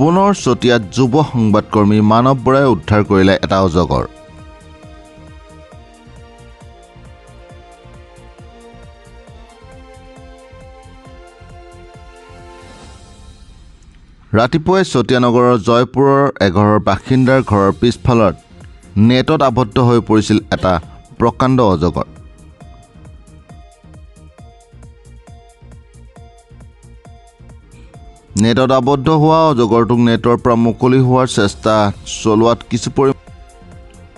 পুনৰ চতিয়াত যুৱ সংবাদকৰ্মী মানৱ বৰাই উদ্ধাৰ কৰিলে এটা অজগৰ। ৰাতিপুৱাই চতিয়া নগৰৰ জয়পুৰৰ এঘৰৰ বাসিন্দাৰ ঘৰৰ পিছফালত নেটত আবদ্ধ হৈ পৰিছিল এটা প্ৰকাণ্ড অজগৰ। নেটত আবদ্ধ হোৱা অজগৰটোক নেটৰ পৰা মুকলি হোৱাৰ চেষ্টা চলোৱাত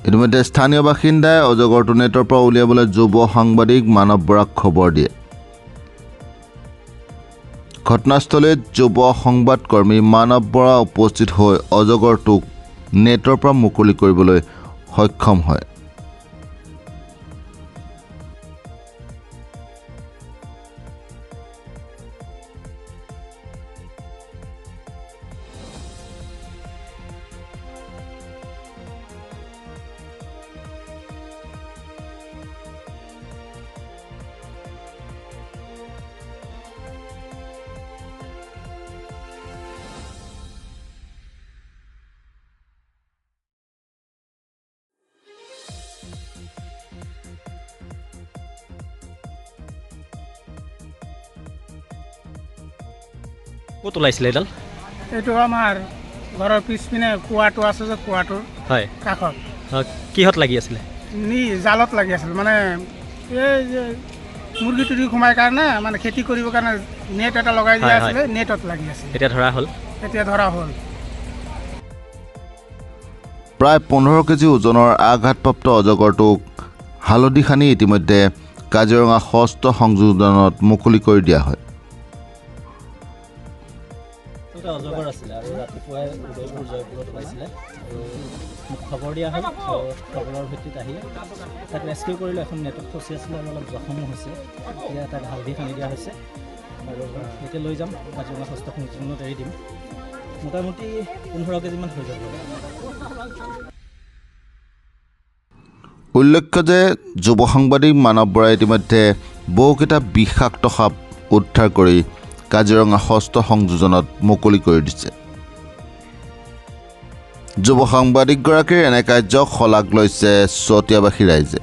ইতিমধ্যে স্থানীয় বাসিন্দাই অজগৰটো নেটৰ পৰা উলিয়াবলৈ যুৱ সাংবাদিক মানৱ বৰাক খবৰ দিয়ে। ঘটনাস্থলীত যুৱ সংবাদকৰ্মী মানৱ বৰা উপস্থিত হৈ অজগৰটোক নেটৰ পৰা মুকলি কৰিবলৈ সক্ষম হয়। ক'ত ওলাইছিলে এডাল? এইটো আমাৰ ঘৰৰ পিছপিনে কুৱাটো আছে যে কুৱাটোৰ হয় কাষত। কিহত লাগি আছিলে? জালত লাগি আছিল, মানে এই যে মুৰ্গী তুৰ্গী সোমাই কাৰণে মানে খেতি কৰিবৰ কাৰণে নেট এটা লগাই দিয়া আছিলে, নেটত লাগি আছিল। এতিয়া ধৰা হ'ল? এতিয়া ধৰা হ'ল। প্ৰায় 15 কেজি ওজনৰ আঘাতপ্ৰাপ্ত অজগৰটোক হালধি সানি ইতিমধ্যে কাজিৰঙা ষষ্ঠ সংযোজনত মুকলি কৰি দিয়া হয়। অজগৰ আছিলে আৰু ৰাতিপুৱাই উদয়পুৰ জয়পুৰত ওলাইছিলে আৰু মোক খবৰ দিয়া হ'ল। খবৰৰ ভিত্তিত আহি তাক ৰেস্কিউ কৰিলোঁ। এখন নেটত ফচি আছিলে আৰু অলপ জখমো হৈছে। এতিয়া তাক হালধি সানি দিয়া হৈছে আৰু এতিয়া লৈ যাম কাজিৰঙা ষষ্ঠ সংযোজনত এৰি দিম। মোটামুটি 15 কেজিমান হৈ যাব। উল্লেখ্য যে যুৱ সাংবাদিক মানৱ বৰাই ইতিমধ্যে বহুকেইটা বিষাক্ত সাপ উদ্ধাৰ কৰি কাজিৰঙা ষষ্ঠ সংযোজনত মুকলি কৰি দিছে। যুৱ সাংবাদিকগৰাকীৰ এনে কাৰ্যক শলাগ লৈছে চতিয়াবাসী ৰাইজে।